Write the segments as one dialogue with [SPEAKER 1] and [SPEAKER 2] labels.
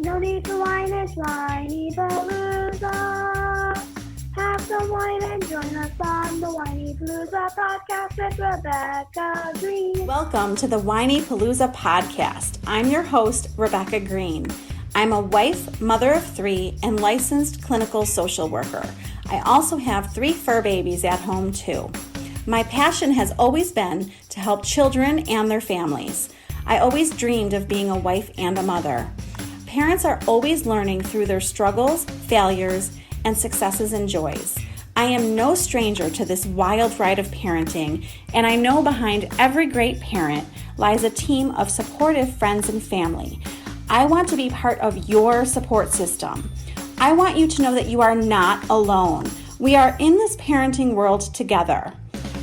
[SPEAKER 1] No need to whine, it's Whinypaluza. Have some wine and join us on the Whinypaluza podcast with Rebecca Greene.
[SPEAKER 2] Welcome to the Whinypaluza podcast. I'm your host, Rebecca Greene. I'm a wife, mother of 3, and licensed clinical social worker. I also have 3 fur babies at home too. My passion has always been to help children and their families. I always dreamed of being a wife and a mother. Parents are always learning through their struggles, failures, and successes and joys. I am no stranger to this wild ride of parenting, and I know behind every great parent lies a team of supportive friends and family. I want to be part of your support system. I want you to know that you are not alone. We are in this parenting world together.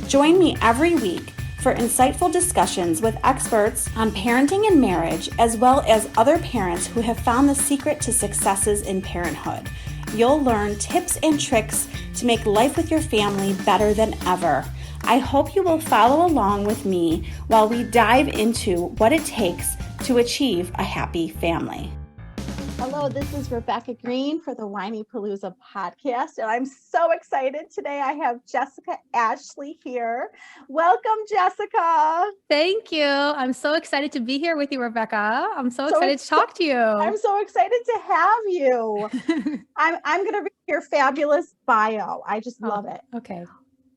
[SPEAKER 2] Join me every week for insightful discussions with experts on parenting and marriage, as well as other parents who have found the secret to successes in parenthood. You'll learn tips and tricks to make life with your family better than ever. I hope you will follow along with me while we dive into what it takes to achieve a happy family. Hello, this is Rebecca Greene for the Whinypaluza podcast, and I'm so excited. Today I have Jessica Ashely here. Welcome, Jessica.
[SPEAKER 3] Thank you. I'm so excited to be here with you, Rebecca. I'm so excited to talk to you.
[SPEAKER 2] I'm so excited to have you. I'm going to read your fabulous bio. I just love it.
[SPEAKER 3] Okay.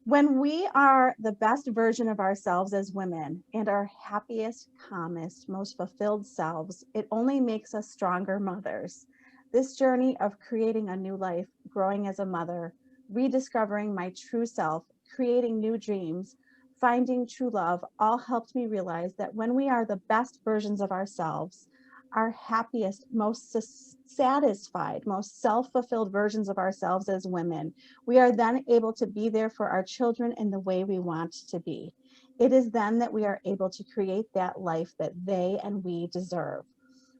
[SPEAKER 2] When we are the best version of ourselves as women and our happiest, calmest, most fulfilled selves, it only makes us stronger mothers. This journey of creating a new life, growing as a mother, rediscovering my true self, creating new dreams, finding true love, all helped me realize that when we are the best versions of ourselves, our happiest, most satisfied, most self-fulfilled versions of ourselves as women, we are then able to be there for our children in the way we want to be. It is then that we are able to create that life that they and we deserve.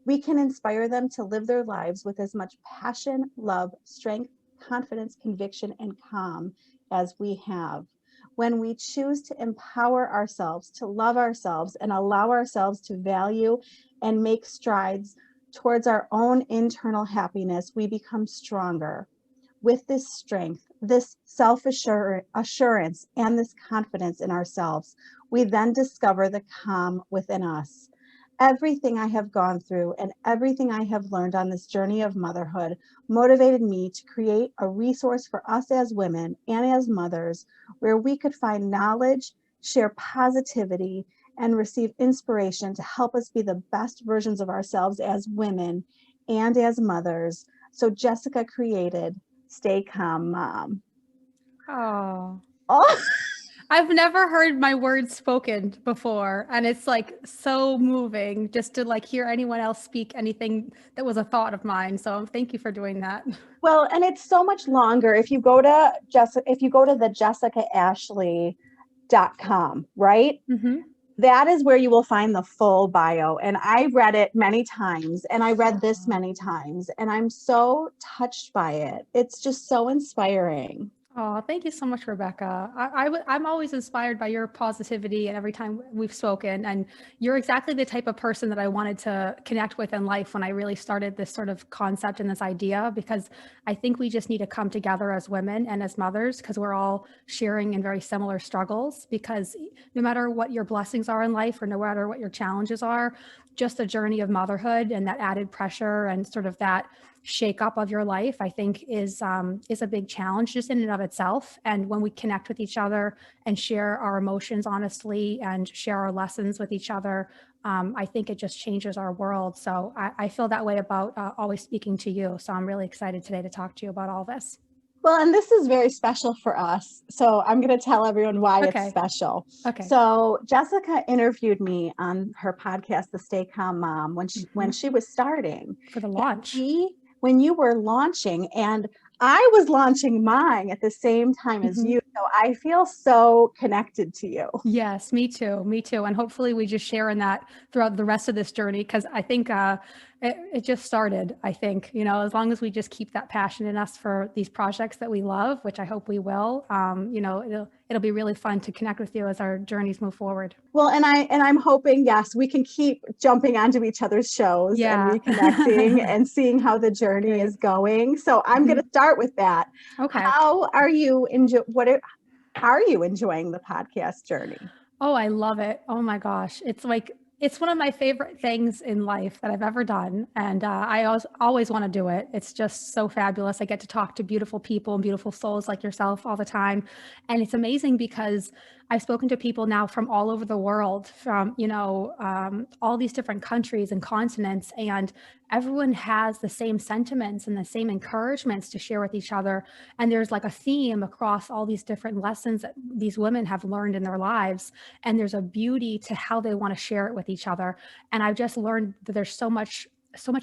[SPEAKER 2] We can inspire them to live their lives with as much passion, love, strength, confidence, conviction, and calm as we have. When we choose to empower ourselves, to love ourselves, and allow ourselves to value and make strides towards our own internal happiness, we become stronger. With this strength, this self-assurance, and this confidence in ourselves, we then discover the calm within us. Everything I have gone through and everything I have learned on this journey of motherhood motivated me to create a resource for us as women and as mothers where we could find knowledge, share positivity, and receive inspiration to help us be the best versions of ourselves as women and as mothers. So Jessica created Stay Calm Mom.
[SPEAKER 3] Oh.
[SPEAKER 2] Oh.
[SPEAKER 3] I've never heard my words spoken before, and it's like so moving just to like hear anyone else speak anything that was a thought of mine. So thank you for doing that.
[SPEAKER 2] Well, and it's so much longer if you go to the jessicaashley.com, right?
[SPEAKER 3] Mm-hmm.
[SPEAKER 2] That is where you will find the full bio. And I read it many times, and I read this many times, and I'm so touched by it. It's just so inspiring.
[SPEAKER 3] Oh, thank you so much, Rebecca. I'm always inspired by your positivity and every time we've spoken, and you're exactly the type of person that I wanted to connect with in life when I really started this sort of concept and this idea, because I think we just need to come together as women and as mothers because we're all sharing in very similar struggles, because no matter what your blessings are in life or no matter what your challenges are, just the journey of motherhood and that added pressure and sort of that shake up of your life, I think is a big challenge just in and of itself. And when we connect with each other and share our emotions honestly and share our lessons with each other, I think it just changes our world. So I feel that way about always speaking to you. So I'm really excited today to talk to you about all this.
[SPEAKER 2] Well, and this is very special for us. So I'm going to tell everyone why it's special.
[SPEAKER 3] Okay.
[SPEAKER 2] So Jessica interviewed me on her podcast, The Stay Calm Mom, when she was starting.
[SPEAKER 3] For the launch.
[SPEAKER 2] When you were launching, and I was launching mine at the same time as you. So I feel so connected to you.
[SPEAKER 3] Yes, me too. Me too. And hopefully we just share in that throughout the rest of this journey, because I think it just started. I think, as long as we just keep that passion in us for these projects that we love, which I hope we will, it'll be really fun to connect with you as our journeys move forward.
[SPEAKER 2] Well, and I'm hoping, yes, we can keep jumping onto each other's shows and reconnecting and seeing how the journey is going. So I'm going to start with that.
[SPEAKER 3] Okay.
[SPEAKER 2] How are you are you enjoying the podcast journey?
[SPEAKER 3] Oh, I love it. Oh my gosh. It's one of my favorite things in life that I've ever done. And I always want to do it. It's just so fabulous. I get to talk to beautiful people and beautiful souls like yourself all the time. And it's amazing because I've spoken to people now from all over the world, from, all these different countries and continents, and everyone has the same sentiments and the same encouragements to share with each other. And there's like a theme across all these different lessons that these women have learned in their lives. And there's a beauty to how they want to share it with each other. And I've just learned that there's so much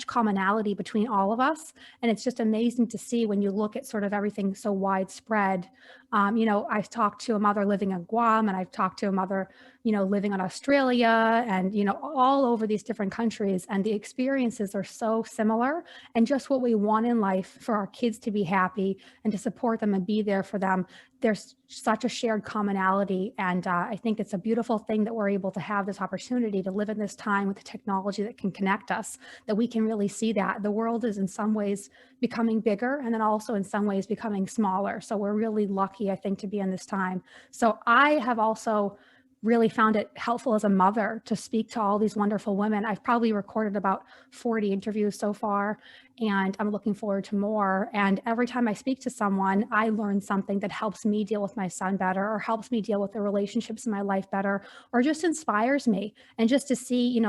[SPEAKER 3] commonality between all of us. And it's just amazing to see when you look at sort of everything so widespread. I've talked to a mother living in Guam, and I've talked to a mother, living in Australia, and, all over these different countries. And the experiences are so similar, and just what we want in life for our kids to be happy and to support them and be there for them. There's such a shared commonality. And I think it's a beautiful thing that we're able to have this opportunity to live in this time with the technology that can connect us, that we can really see that the world is in some ways becoming bigger, and then also in some ways becoming smaller. So we're really lucky, I think, to be in this time. So I have also really found it helpful as a mother to speak to all these wonderful women. I've probably recorded about 40 interviews so far, and I'm looking forward to more. And every time I speak to someone, I learn something that helps me deal with my son better, or helps me deal with the relationships in my life better, or just inspires me. And just to see,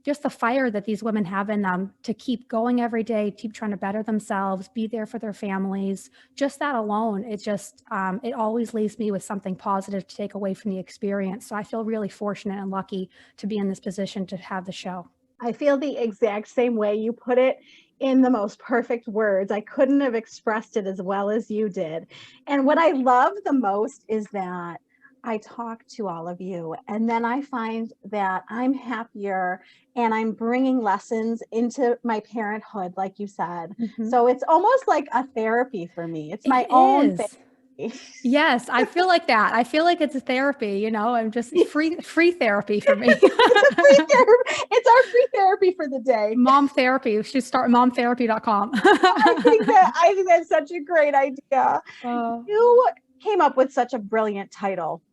[SPEAKER 3] just the fire that these women have in them to keep going every day, keep trying to better themselves, be there for their families. Just that alone, it always leaves me with something positive to take away from the experience. So I feel really fortunate and lucky to be in this position to have the show.
[SPEAKER 2] I feel the exact same way. You put it in the most perfect words. I couldn't have expressed it as well as you did. And what I love the most is that I talk to all of you, and then I find that I'm happier and I'm bringing lessons into my parenthood, like you said. Mm-hmm. So it's almost like a therapy for me. It's my own therapy.
[SPEAKER 3] Yes, I feel like that. I feel like it's a therapy, I'm just free therapy for me.
[SPEAKER 2] It's our free therapy for the day.
[SPEAKER 3] Mom therapy. We should start momtherapy.com.
[SPEAKER 2] I think that's such a great idea. You came up with such a brilliant title.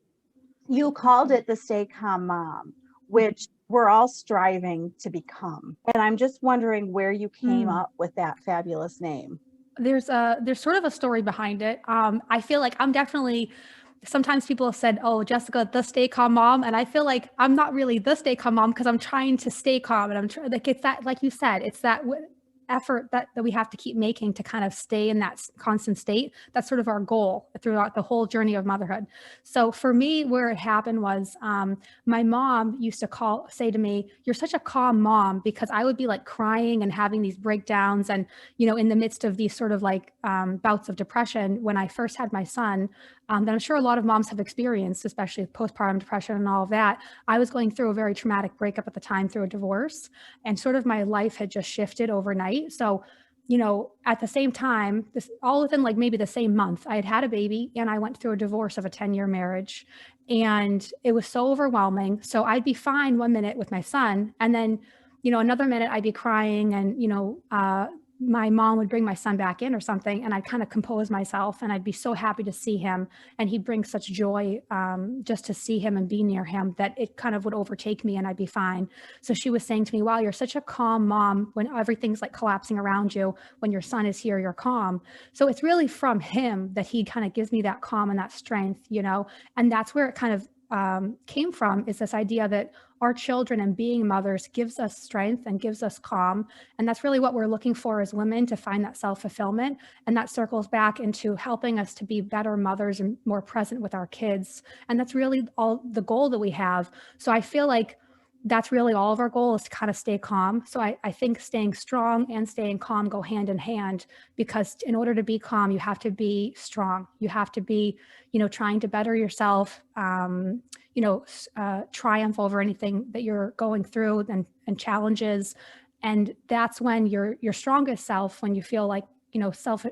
[SPEAKER 2] You called it the Stay Calm Mom, which we're all striving to become. And I'm just wondering where you came up with that fabulous name.
[SPEAKER 3] There's sort of a story behind it. I feel like I'm definitely, sometimes people have said, oh, Jessica, the Stay Calm Mom. And I feel like I'm not really the Stay Calm Mom, because I'm trying to stay calm. And I'm trying, like, it's that, like you said, it's that effort that we have to keep making to kind of stay in that constant state. That's sort of our goal throughout the whole journey of motherhood. So for me, where it happened was my mom used to say to me, you're such a calm mom, because I would be like crying and having these breakdowns. And, in the midst of these sort of like bouts of depression, when I first had my son, that I'm sure a lot of moms have experienced, especially postpartum depression and all of that. I was going through a very traumatic breakup at the time through a divorce, and sort of my life had just shifted overnight. So, at the same time, all within like maybe the same month, I had a baby, and I went through a divorce of a 10-year marriage, and it was so overwhelming. So I'd be fine one minute with my son, and then, another minute I'd be crying, and, my mom would bring my son back in or something, and I'd kind of compose myself, and I'd be so happy to see him. And he'd bring such joy just to see him and be near him, that it kind of would overtake me, and I'd be fine. So she was saying to me, wow, you're such a calm mom when everything's like collapsing around you. When your son is here, you're calm. So it's really from him that he kind of gives me that calm and that strength, and that's where it kind of came from, is this idea that our children and being mothers gives us strength and gives us calm. And that's really what we're looking for as women, to find that self-fulfillment. And that circles back into helping us to be better mothers and more present with our kids. And that's really all the goal that we have. So I feel like that's really all of our goal, is to kind of stay calm. So I think staying strong and staying calm go hand in hand, because in order to be calm, you have to be strong. You have to be, trying to better yourself, triumph over anything that you're going through, and challenges. And that's when you're your strongest self, when you feel like, self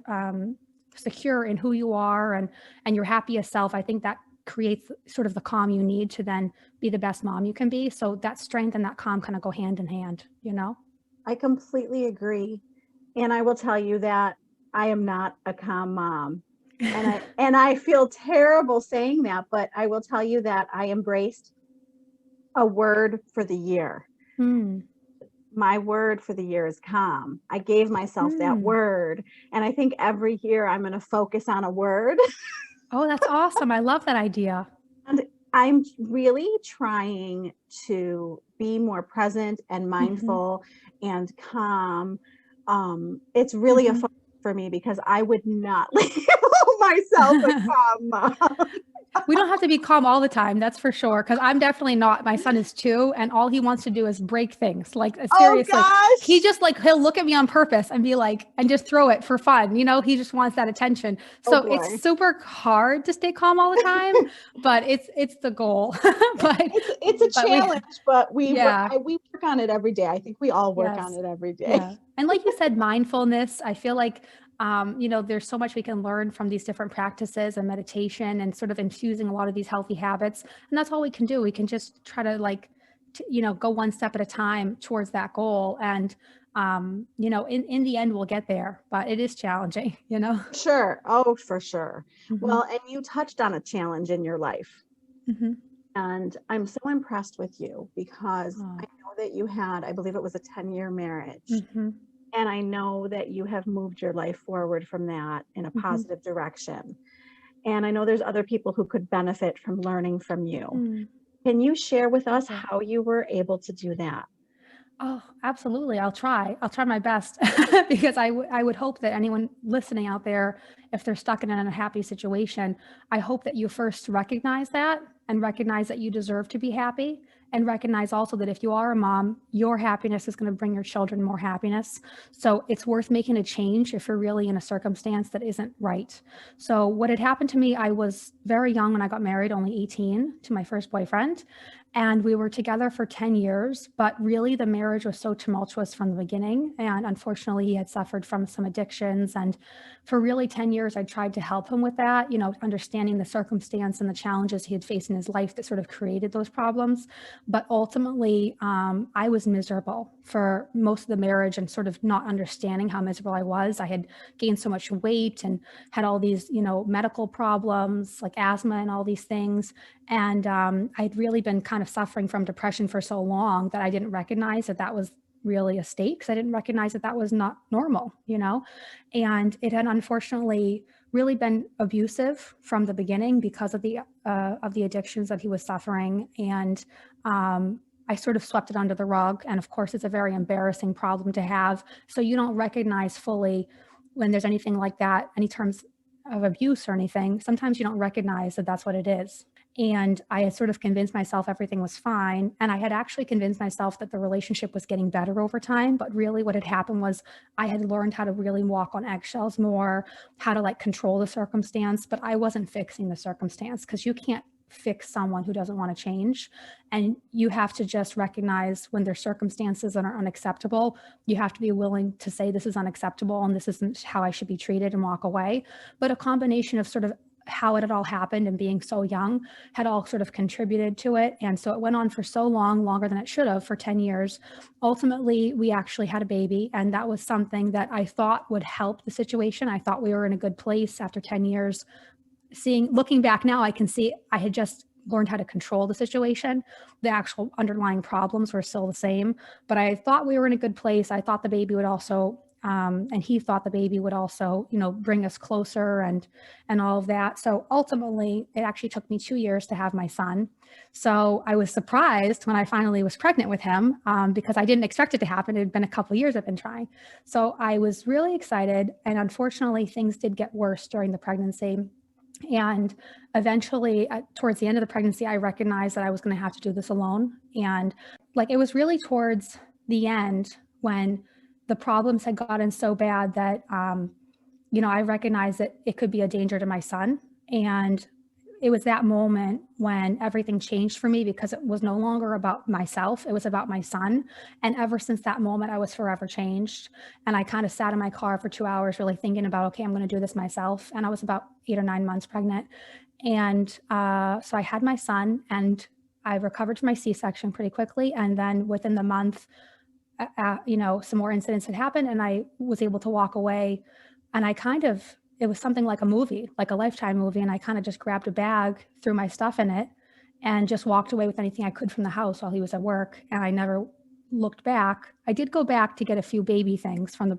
[SPEAKER 3] secure in who you are, and your happiest self. I think that creates sort of the calm you need to then be the best mom you can be. So that strength and that calm kind of go hand in hand, you know?
[SPEAKER 2] I completely agree. And I will tell you that I am not a calm mom. And I feel terrible saying that, but I will tell you that I embraced a word for the year. My word for the year is calm. I gave myself that word. And I think every year I'm going to focus on a word.
[SPEAKER 3] Oh, that's awesome. I love that idea.
[SPEAKER 2] And I'm really trying to be more present and mindful and calm. It's really a focus for me because I would not label myself a calm mom.
[SPEAKER 3] We don't have to be calm all the time, that's for sure. Because I'm definitely not. My son is 2, and all he wants to do is break things. Like seriously,
[SPEAKER 2] gosh.
[SPEAKER 3] He just like he'll look at me on purpose and be like, and just throw it for fun. You know, he just wants that attention. So it's super hard to stay calm all the time, but it's the goal. But
[SPEAKER 2] it's a challenge, but we work on it every day. I think we all work on it every day.
[SPEAKER 3] Yeah. And like you said, mindfulness. I feel like you know, there's so much we can learn from these different practices and meditation and sort of infusing a lot of these healthy habits. And that's all we can do. We can just try to like, you know, go one step at a time towards that goal. And, you know, in the end, we'll get there, but it is challenging, you know?
[SPEAKER 2] Sure. Oh, for sure. Well, and you touched on a challenge in your life. And I'm so impressed with you because I know that you had, I believe it was a 10-year marriage. And I know that you have moved your life forward from that in a positive direction. And I know there's other people who could benefit from learning from you. Can you share with us how you were able to do that?
[SPEAKER 3] Oh, absolutely. I'll try my best because I would hope that anyone listening out there, if they're stuck in an unhappy situation, I hope that you first recognize that and recognize that you deserve to be happy, and recognize also that if you are a mom, your happiness is going to bring your children more happiness. So it's worth making a change if you're really in a circumstance that isn't right. So what had happened to me, I was very young when I got married, only 18, to my first boyfriend. And we were together for 10 years, but really the marriage was so tumultuous from the beginning. And unfortunately, he had suffered from some addictions. And for really 10 years, I tried to help him with that, you know, understanding the circumstance and the challenges he had faced in his life that sort of created those problems. But ultimately, I was miserable for most of the marriage and sort of not understanding how miserable I was. I had gained so much weight and had all these, you know, medical problems like asthma and all these things. And I'd really been kind of suffering from depression for so long that I didn't recognize that that was really a state, because I didn't recognize that that was not normal, you know. And it had unfortunately really been abusive from the beginning because of the addictions that he was suffering. And I sort of swept it under the rug. And of course, it's a very embarrassing problem to have. So you don't recognize fully when there's anything like that, any terms of abuse or anything. Sometimes you don't recognize that that's what it is. And I had sort of convinced myself everything was fine. And I had actually convinced myself that the relationship was getting better over time. But really what had happened was I had learned how to really walk on eggshells more, how to like control the circumstance, but I wasn't fixing the circumstance, because you can't fix someone who doesn't want to change. And you have to just recognize when there's circumstances that are unacceptable, you have to be willing to say this is unacceptable and this isn't how I should be treated, and walk away. But a combination of sort of how it had all happened and being so young had all sort of contributed to it. And so it went on for so long, longer than it should have, for 10 years. Ultimately, we actually had a baby, and that was something that I thought would help the situation. I thought we were in a good place after 10 years. Looking back now, I can see I had just learned how to control the situation. The actual underlying problems were still the same, but I thought we were in a good place. I thought the baby would also and he thought the baby would also, you know, bring us closer and all of that. So ultimately, it actually took me 2 years to have my son. So I was surprised when I finally was pregnant with him, because I didn't expect it to happen. It had been a couple of years I've been trying. So I was really excited. And unfortunately, things did get worse during the pregnancy. And eventually, towards the end of the pregnancy, I recognized that I was going to have to do this alone. And like, it was really towards the end when the problems had gotten so bad that, you know, I recognized that it could be a danger to my son. And it was that moment when everything changed for me, because it was no longer about myself. It was about my son. And ever since that moment, I was forever changed. And I kind of sat in my car for 2 hours really thinking about, okay, I'm going to do this myself. And I was about 8 or 9 months pregnant. And so I had my son, and I recovered from my C-section pretty quickly. And then within the month, some more incidents had happened, and I was able to walk away. And it was something like a movie, like a Lifetime movie. And I kind of just grabbed a bag, threw my stuff in it, and just walked away with anything I could from the house while he was at work. And I never looked back. I did go back to get a few baby things from the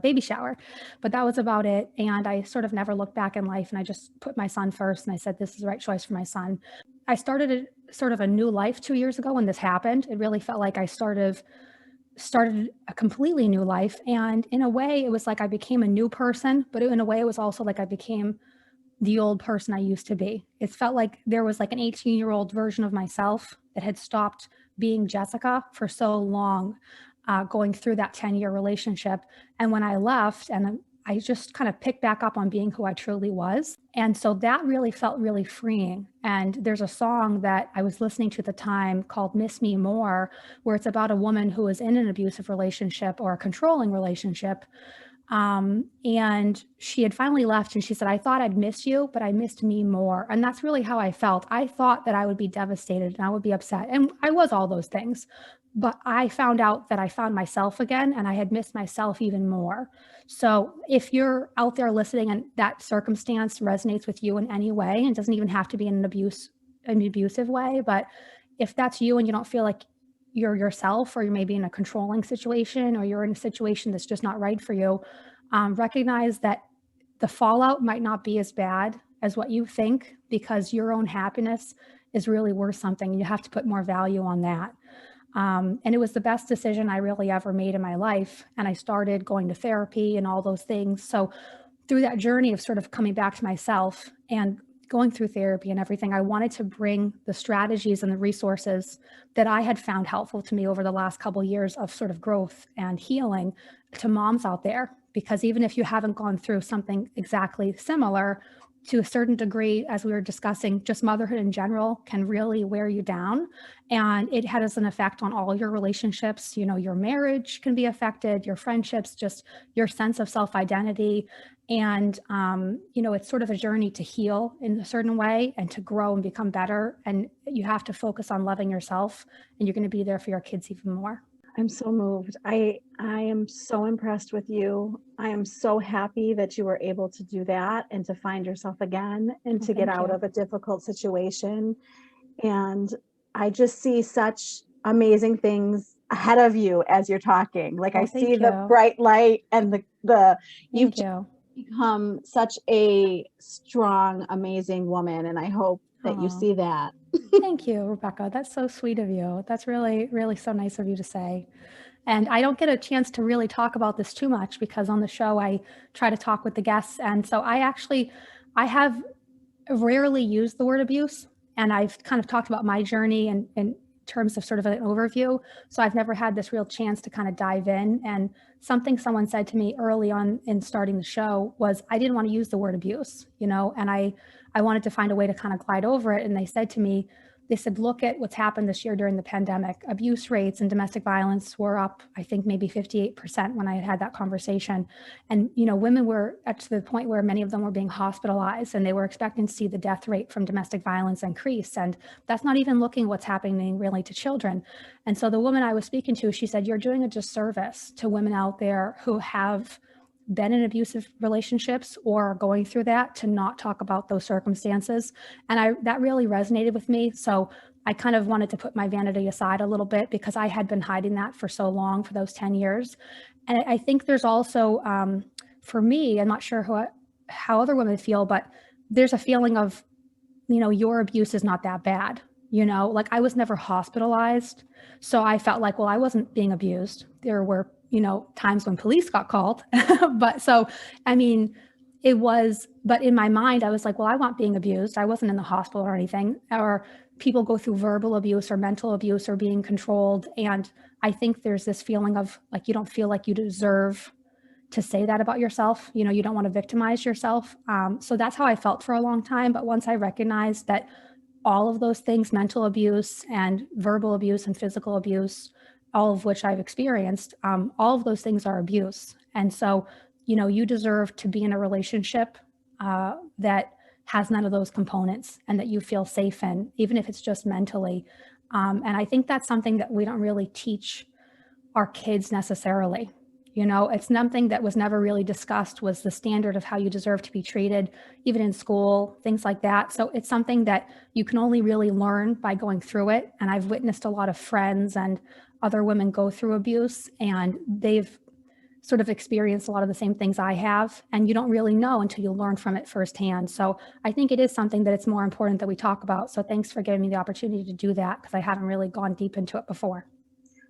[SPEAKER 3] baby shower, but that was about it. And I sort of never looked back in life, and I just put my son first. And I said, this is the right choice for my son. I started sort of a new life 2 years ago when this happened. It really felt like I started a completely new life. And in a way, it was like I became a new person, but in a way, it was also like I became the old person I used to be. It felt like there was like an 18-year-old version of myself that had stopped being Jessica for so long, going through that 10-year relationship. And when I left, and I just kind of picked back up on being who I truly was. And so that really felt really freeing. And there's a song that I was listening to at the time called Miss Me More, where it's about a woman who is in an abusive relationship or a controlling relationship. And she had finally left, and she said, I thought I'd miss you, but I missed me more. And that's really how I felt. I thought that I would be devastated and I would be upset. And I was all those things, but I found out that I found myself again, and I had missed myself even more. So if you're out there listening and that circumstance resonates with you in any way, and it doesn't even have to be in an abusive way, but if that's you and you don't feel like you're yourself, or you're maybe in a controlling situation, or you're in a situation that's just not right for you, recognize that the fallout might not be as bad as what you think, because your own happiness is really worth something. You have to put more value on that. And it was the best decision I really ever made in my life. And I started going to therapy and all those things. So through that journey of sort of coming back to myself and going through therapy and everything, I wanted to bring the strategies and the resources that I had found helpful to me over the last couple of years of sort of growth and healing to moms out there. Because even if you haven't gone through something exactly similar, to a certain degree, as we were discussing, just motherhood in general can really wear you down. And it has an effect on all your relationships. Your marriage can be affected, your friendships, just your sense of self-identity. And, it's sort of a journey to heal in a certain way and to grow and become better. And you have to focus on loving yourself, and you're going to be there for your kids even more.
[SPEAKER 2] I'm so moved. I am so impressed with you. I am so happy that you were able to do that and to find yourself again and to get out of a difficult situation. And I just see such amazing things ahead of you as you're talking. Like I see the bright light and you've become such a strong, amazing woman. And I hope that you see that.
[SPEAKER 3] Thank you, Rebecca. That's so sweet of you. That's really, really so nice of you to say. And I don't get a chance to really talk about this too much, because on the show, I try to talk with the guests. And so I have rarely used the word abuse. And I've kind of talked about my journey in terms of sort of an overview. So I've never had this real chance to kind of dive in. And something someone said to me early on in starting the show was, I didn't want to use the word abuse, and I wanted to find a way to kind of glide over it. And they said to me, look at what's happened this year during the pandemic. Abuse rates and domestic violence were up, I think maybe 58% when I had that conversation. And, women were up to the point where many of them were being hospitalized, and they were expecting to see the death rate from domestic violence increase. And that's not even looking what's happening really to children. And so the woman I was speaking to, she said, you're doing a disservice to women out there who have been in abusive relationships or are going through that, to not talk about those circumstances. And that really resonated with me. So I kind of wanted to put my vanity aside a little bit, because I had been hiding that for so long, for those 10 years. And I think there's also, for me, I'm not sure how other women feel, but there's a feeling of, your abuse is not that bad. Like I was never hospitalized. So I felt like, well, I wasn't being abused. There were times when police got called. But in my mind, I was like, well, I wasn't being abused. I wasn't in the hospital or anything. Or people go through verbal abuse or mental abuse or being controlled. And I think there's this feeling of like, you don't feel like you deserve to say that about yourself. You know, you don't want to victimize yourself. So that's how I felt for a long time. But once I recognized that all of those things, mental abuse and verbal abuse and physical abuse, all of which I've experienced, all of those things are abuse. And so, you know, you deserve to be in a relationship that has none of those components and that you feel safe in, even if it's just mentally. And I think that's something that we don't really teach our kids necessarily. You know, it's something that was never really discussed, was the standard of how you deserve to be treated, even in school, things like that. So it's something that you can only really learn by going through it. And I've witnessed a lot of friends and other women go through abuse, and they've sort of experienced a lot of the same things I have. And you don't really know until you learn from it firsthand. So I think it is something that it's more important that we talk about. So thanks for giving me the opportunity to do that, because I haven't really gone deep into it before.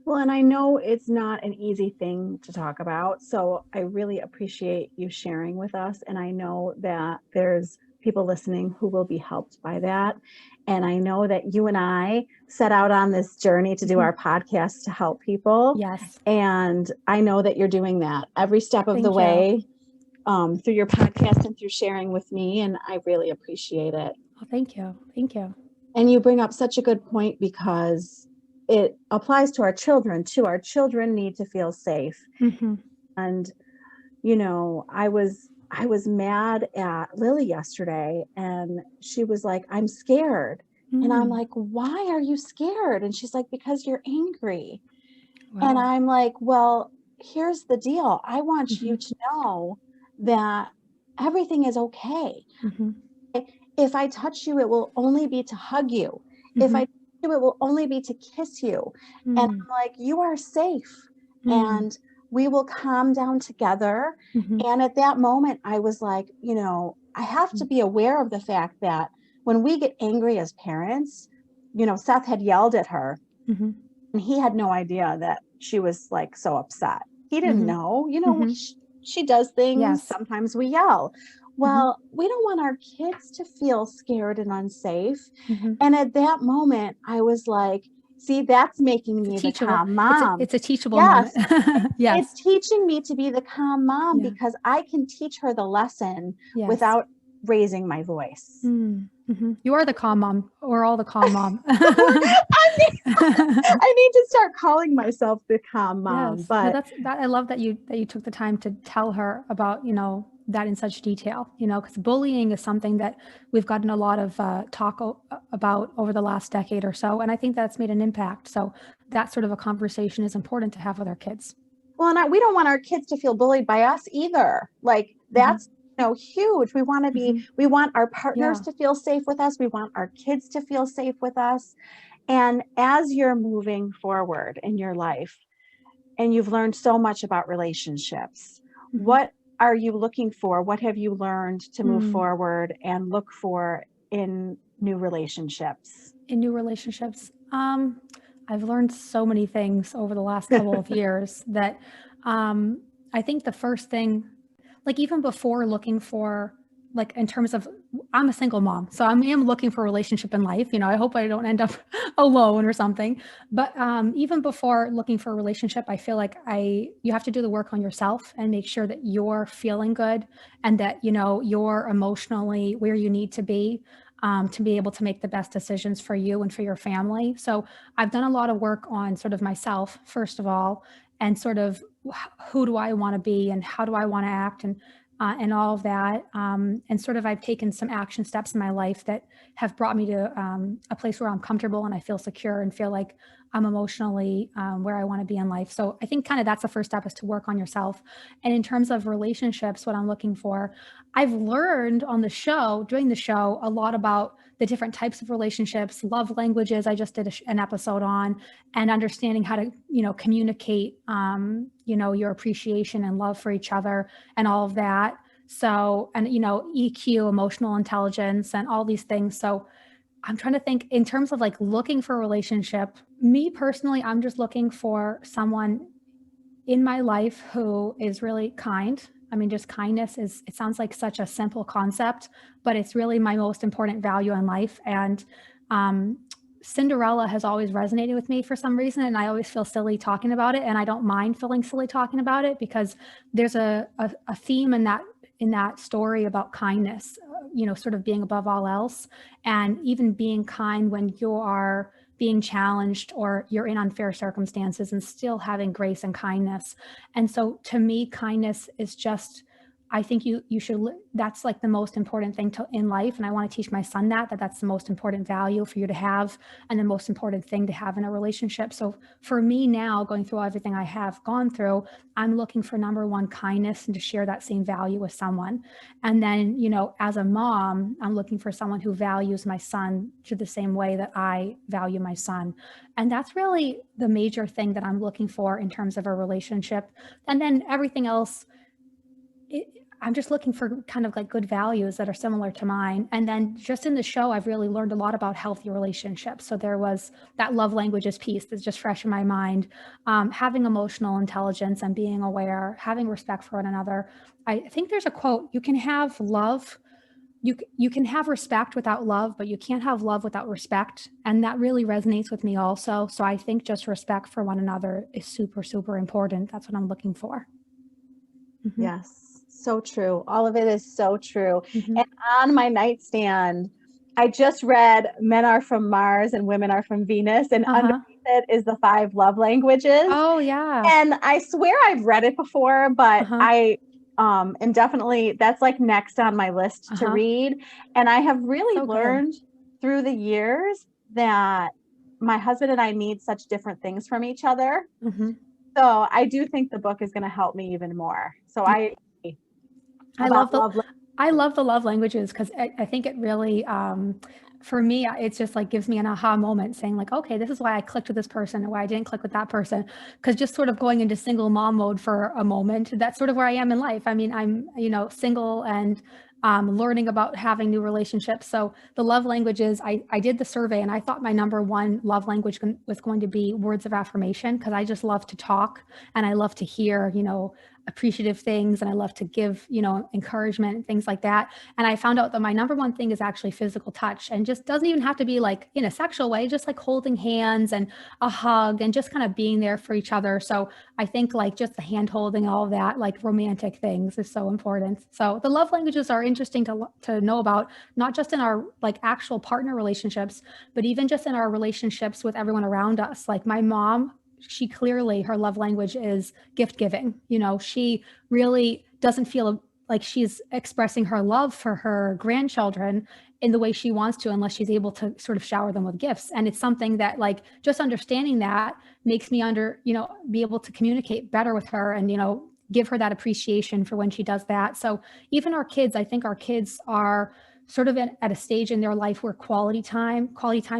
[SPEAKER 2] Well, and I know it's not an easy thing to talk about, so I really appreciate you sharing with us. And I know that there's people listening who will be helped by that. And I know that you and I set out on this journey to do our podcast to help people.
[SPEAKER 3] Yes.
[SPEAKER 2] And I know that you're doing that every step of
[SPEAKER 3] Thank
[SPEAKER 2] the
[SPEAKER 3] you.
[SPEAKER 2] way, through your podcast and through sharing with me. And I really appreciate it.
[SPEAKER 3] Oh, thank you. Thank you.
[SPEAKER 2] And you bring up such a good point, because it applies to our children too. Our children need to feel safe.
[SPEAKER 3] Mm-hmm.
[SPEAKER 2] And, you know, I was mad at Lily yesterday, and she was like, I'm scared. And I'm like, why are you scared? And she's like, because you're angry.
[SPEAKER 3] Wow.
[SPEAKER 2] And I'm like, well, here's the deal. I want you to know that everything is okay.
[SPEAKER 3] Mm-hmm.
[SPEAKER 2] If I touch you, it will only be to hug you. If I it will only be to kiss you. And I'm like, you are safe, and we will calm down together. And at that moment, I was like, you know, I have to be aware of the fact that when we get angry as parents, you know, Seth had yelled at her, and he had no idea that she was like so upset. He didn't know, you know, she does things.
[SPEAKER 3] Yes.
[SPEAKER 2] Sometimes we yell. Well, we don't want our kids to feel scared and unsafe. And at that moment, I was like, see, that's making me the calm mom.
[SPEAKER 3] It's a teachable moment. Yes.
[SPEAKER 2] It's teaching me to be the calm mom, because I can teach her the lesson without raising my voice.
[SPEAKER 3] You are the calm mom. We're all the calm mom.
[SPEAKER 2] I need to start calling myself the calm mom.
[SPEAKER 3] Yes.
[SPEAKER 2] But
[SPEAKER 3] I love that you took the time to tell her about, you know, that in such detail, you know, because bullying is something that we've gotten a lot of talk about over the last decade or so. And I think that's made an impact. So that sort of a conversation is important to have with our kids.
[SPEAKER 2] Well, and we don't want our kids to feel bullied by us either. Like, that's, you know, huge. We want to be, we want our partners to feel safe with us. We want our kids to feel safe with us. And as you're moving forward in your life, and you've learned so much about relationships, what are you looking for? What have you learned to move forward and look for in new relationships?
[SPEAKER 3] In new relationships, I've learned so many things over the last couple of years that I think the first thing, like even before looking for, like in terms of, I'm a single mom, so I am looking for a relationship in life. You know, I hope I don't end up alone or something. But even before looking for a relationship, I feel like you have to do the work on yourself and make sure that you're feeling good and that, you know, you're emotionally where you need to be able to make the best decisions for you and for your family. So I've done a lot of work on sort of myself, first of all, and sort of who do I want to be and how do I want to act and all of that. And sort of I've taken some action steps in my life that have brought me to a place where I'm comfortable and I feel secure and feel like I'm emotionally where I want to be in life. So I think kind of that's the first step, is to work on yourself. And in terms of relationships, what I'm looking for, I've learned on the show, doing the show, a lot about the different types of relationships, love languages. I just did an episode on, and understanding how to, you know, communicate, you know, your appreciation and love for each other and all of that. So, and, you know, EQ, emotional intelligence, and all these things. So I'm trying to think in terms of like looking for a relationship. Me personally, I'm just looking for someone in my life who is really kind. I mean, just kindness it sounds like such a simple concept, but it's really my most important value in life. And Cinderella has always resonated with me for some reason, and I always feel silly talking about it, and I don't mind feeling silly talking about it because there's a theme in that story about kindness, sort of being above all else, and even being kind when you are being challenged or you're in unfair circumstances, and still having grace and kindness. And so to me, kindness is just, I think you should, that's like the most important thing in life. And I want to teach my son that's the most important value for you to have, and the most important thing to have in a relationship. So for me now, going through everything I have gone through, I'm looking for number one, kindness, and to share that same value with someone. And then, as a mom, I'm looking for someone who values my son to the same way that I value my son. And that's really the major thing that I'm looking for in terms of a relationship. And then everything else, I'm just looking for kind of like good values that are similar to mine. And then just in the show, I've really learned a lot about healthy relationships. So there was that love languages piece that's just fresh in my mind. Having emotional intelligence and being aware, having respect for one another. I think there's a quote, you can have love, you can have respect without love, but you can't have love without respect. And that really resonates with me also. So I think just respect for one another is super, super important. That's what I'm looking for. Mm-hmm.
[SPEAKER 2] Yes. So true. All of it is so true.
[SPEAKER 3] Mm-hmm.
[SPEAKER 2] And on my nightstand, I just read Men Are From Mars and Women Are From Venus, and underneath it is the 5 love languages.
[SPEAKER 3] Oh yeah.
[SPEAKER 2] And I swear I've read it before, but I am definitely, that's like next on my list to read. And I have really learned through the years that my husband and I need such different things from each other. Mm-hmm. So I do think the book is going to help me even more. So I love the love languages, because I think it really, for me, it's just like gives me an aha moment, saying like, okay, this is why I clicked with this person, or why I didn't click with that person. Because just sort of going into single mom mode for a moment, that's sort of where I am in life. I mean, I'm, single and learning about having new relationships. So the love languages, I did the survey, and I thought my number one love language was going to be words of affirmation, because I just love to talk and I love to hear, appreciative things, and I love to give, encouragement and things like that. And I found out that my number one thing is actually physical touch, and just doesn't even have to be like in a sexual way, just like holding hands and a hug and just kind of being there for each other. So I think like just the hand holding, all of that, like romantic things, is so important. So the love languages are interesting to know about, not just in our like actual partner relationships, but even just in our relationships with everyone around us. Like my mom, she clearly, her love language is gift giving. She really doesn't feel like she's expressing her love for her grandchildren in the way she wants to, unless she's able to sort of shower them with gifts. And it's something that, like, just understanding that makes me be able to communicate better with her and, give her that appreciation for when she does that. So even our kids, I think our kids are sort of at a stage in their life where quality time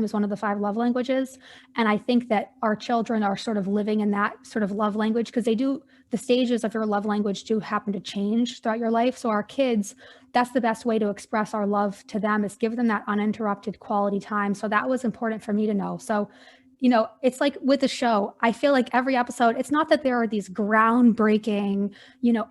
[SPEAKER 2] is one of the 5 love languages. And I think that our children are sort of living in that sort of love language, because the stages of your love language do happen to change throughout your life. So our kids, that's the best way to express our love to them, is give them that uninterrupted quality time. So that was important for me to know. So it's like with the show, I feel like every episode, it's not that there are these groundbreaking,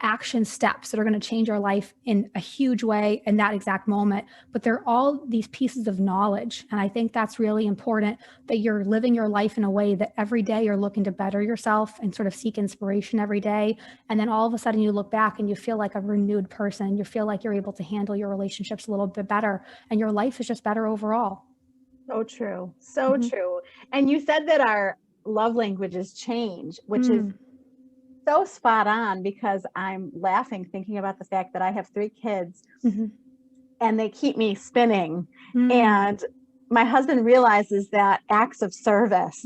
[SPEAKER 2] action steps that are going to change our life in a huge way in that exact moment, but they're all these pieces of knowledge. And I think that's really important, that you're living your life in a way that every day you're looking to better yourself and sort of seek inspiration every day. And then all of a sudden you look back and you feel like a renewed person. You feel like you're able to handle your relationships a little bit better, and your life is just better overall. So true. So true. And you said that our love languages change, which is so spot on, because I'm laughing thinking about the fact that I have 3 kids and they keep me spinning. And my husband realizes that acts of service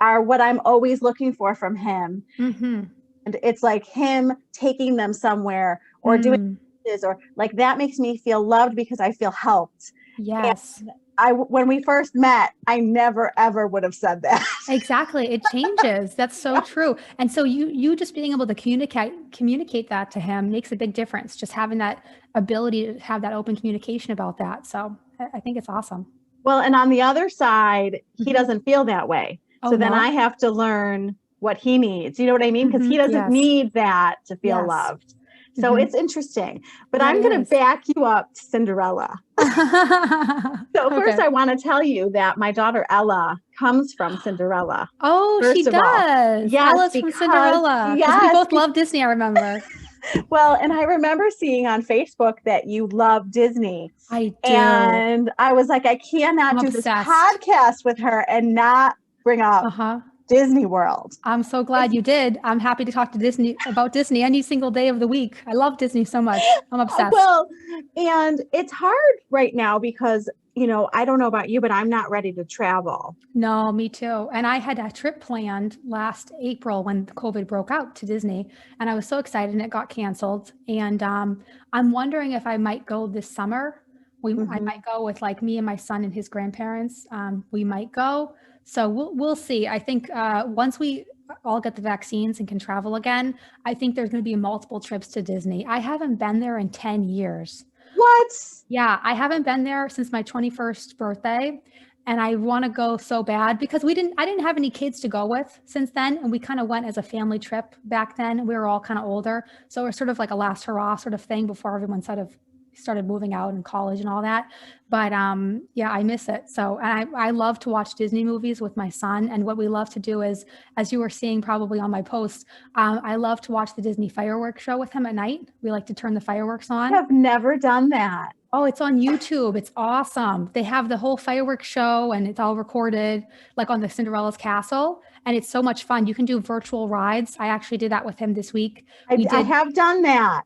[SPEAKER 2] are what I'm always looking for from him. And it's like him taking them somewhere or doing this, or like that makes me feel loved because I feel helped.
[SPEAKER 3] Yes.
[SPEAKER 2] And when we first met, I never, ever would have said that.
[SPEAKER 3] Exactly. It changes. That's so true. And so you just being able to communicate that to him makes a big difference. Just having that ability to have that open communication about that. So I think it's awesome.
[SPEAKER 2] Well, and on the other side, he doesn't feel that way. So then I have to learn what he needs. You know what I mean? Because he doesn't need that to feel loved. So it's interesting, but
[SPEAKER 3] That
[SPEAKER 2] I'm going to
[SPEAKER 3] is.
[SPEAKER 2] back you up to Cinderella. So first
[SPEAKER 3] Okay.
[SPEAKER 2] I want to tell you that my daughter Ella comes from Cinderella.
[SPEAKER 3] Oh, she
[SPEAKER 2] First of all,
[SPEAKER 3] does.
[SPEAKER 2] yes,
[SPEAKER 3] Ella's from
[SPEAKER 2] because
[SPEAKER 3] Cinderella because we
[SPEAKER 2] yes,
[SPEAKER 3] both love Disney, I remember.
[SPEAKER 2] well, and I remember seeing on Facebook that you love Disney.
[SPEAKER 3] I do.
[SPEAKER 2] And I was like, I
[SPEAKER 3] I'm
[SPEAKER 2] cannot do this
[SPEAKER 3] obsessed.
[SPEAKER 2] podcast with her and not bring up
[SPEAKER 3] Uh-huh.
[SPEAKER 2] Disney World.
[SPEAKER 3] I'm so glad you did. I'm happy to talk to Disney about Disney any single day of the week. I love Disney so much. I'm obsessed.
[SPEAKER 2] Well, and it's hard right now because, I don't know about you, but I'm not ready to travel.
[SPEAKER 3] No, me too. And I had a trip planned last April when COVID broke out to Disney, and I was so excited and it got canceled. And I'm wondering if I might go this summer. I might go with like me and my son and his grandparents. We might go. So we'll see. I think once we all get the vaccines and can travel again, I think there's going to be multiple trips to Disney. I haven't been there in 10 years.
[SPEAKER 2] What?
[SPEAKER 3] Yeah, I haven't been there since my 21st birthday. And I want to go so bad because I didn't have any kids to go with since then. And we kind of went as a family trip back then. We were all kind of older. So it was sort of like a last hurrah sort of thing before everyone sort of started moving out in college and all that. But yeah, I miss it. So I love to watch Disney movies with my son. And what we love to do is, as you were seeing probably on my post, I love to watch the Disney fireworks show with him at night. We like to turn the fireworks on.
[SPEAKER 2] I have never done that.
[SPEAKER 3] Oh, it's on YouTube. It's awesome. They have the whole fireworks show and it's all recorded like on the Cinderella's castle. And it's so much fun. You can do virtual rides. I actually did that with him this week.
[SPEAKER 2] I have done that.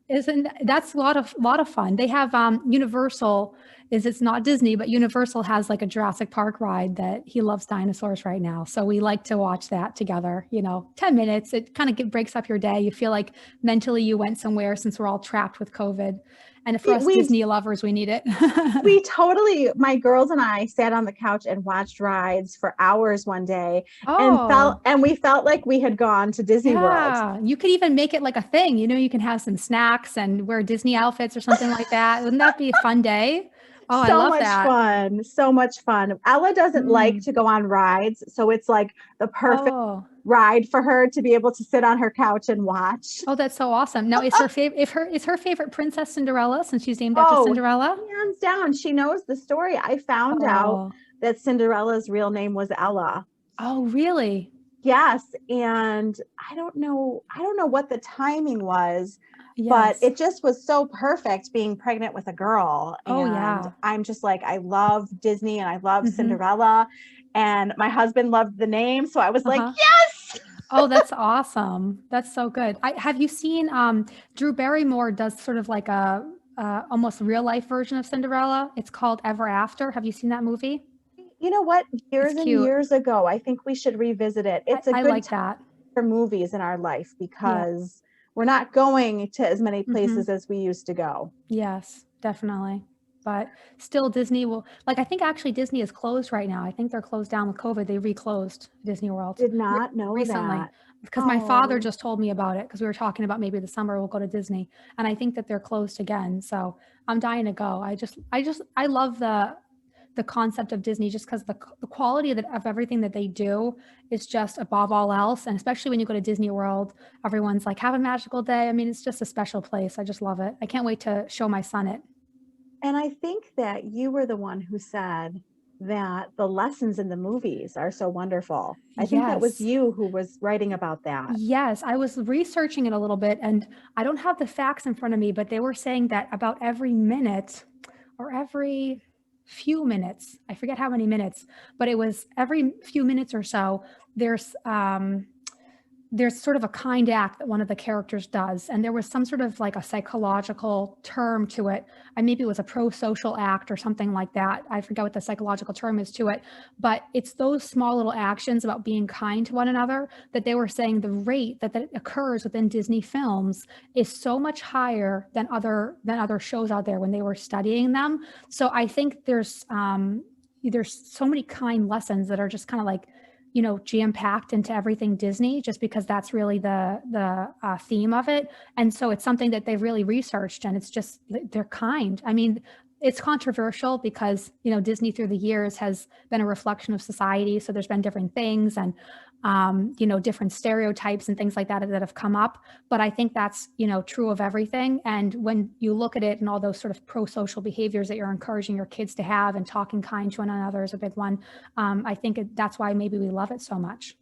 [SPEAKER 3] That's a lot of fun. They have Universal it's not Disney, but Universal has like a Jurassic Park ride that he loves dinosaurs right now. So we like to watch that together, 10 minutes. It kind of breaks up your day. You feel like mentally you went somewhere since we're all trapped with COVID. And for us Disney lovers, we need it.
[SPEAKER 2] My girls and I sat on the couch and watched rides for hours one day and we felt like we had gone to Disney World.
[SPEAKER 3] You could even make it like a thing. You can have some snacks and wear Disney outfits or something like that. Wouldn't that be a fun day? Oh, I love that.
[SPEAKER 2] Fun. So much fun. Ella doesn't like to go on rides. So it's like the perfect ride for her to be able to sit on her couch and watch.
[SPEAKER 3] Oh, that's so awesome. Now is her favorite Princess Cinderella since she's named after Cinderella?
[SPEAKER 2] Hands down. She knows the story. I found out that Cinderella's real name was Ella.
[SPEAKER 3] Oh, really?
[SPEAKER 2] Yes. And I don't know what the timing was.
[SPEAKER 3] Yes.
[SPEAKER 2] But it just was so perfect being pregnant with a girl. And I'm just like, I love Disney and I love Cinderella. And my husband loved the name. So I was like, yes.
[SPEAKER 3] Oh, that's awesome. That's so good. Have you seen Drew Barrymore does sort of like a almost real life version of Cinderella? It's called Ever After. Have you seen that movie?
[SPEAKER 2] You know what? Years and years ago, I think we should revisit it. It's a good time for movies in our life because we're not going to as many places as we used to go.
[SPEAKER 3] Yes, definitely. But still Disney I think actually Disney is closed right now. I think they're closed down with COVID. They reclosed Disney World.
[SPEAKER 2] Did not know recently. That.
[SPEAKER 3] Because my father just told me about it because we were talking about maybe the summer we'll go to Disney. And I think that they're closed again. So I'm dying to go. I love the concept of Disney just because the quality of everything that they do is just above all else. And especially when you go to Disney World, everyone's like, have a magical day. I mean, it's just a special place. I just love it. I can't wait to show my son it.
[SPEAKER 2] And I think that you were the one who said that the lessons in the movies are so wonderful. I think that was you who was writing about that.
[SPEAKER 3] Yes, I was researching it a little bit and I don't have the facts in front of me, but they were saying that about every minute or every few minutes, I forget how many minutes, but it was every few minutes or so, there's sort of a kind act that one of the characters does. And there was some sort of like a psychological term to it. And maybe it was a pro-social act or something like that. I forget what the psychological term is to it, but it's those small little actions about being kind to one another that they were saying the rate that occurs within Disney films is so much higher than other shows out there when they were studying them. So I think there's so many kind lessons that are just kind of like, jam-packed into everything Disney, just because that's really the theme of it. And so it's something that they've really researched, and it's just, they're kind. I mean, it's controversial because, Disney through the years has been a reflection of society. So there's been different things. And different stereotypes and things like that that have come up. But I think that's, true of everything. And when you look at it and all those sort of pro-social behaviors that you're encouraging your kids to have, and talking kind to one another is a big one. I think that's why maybe we love it so much.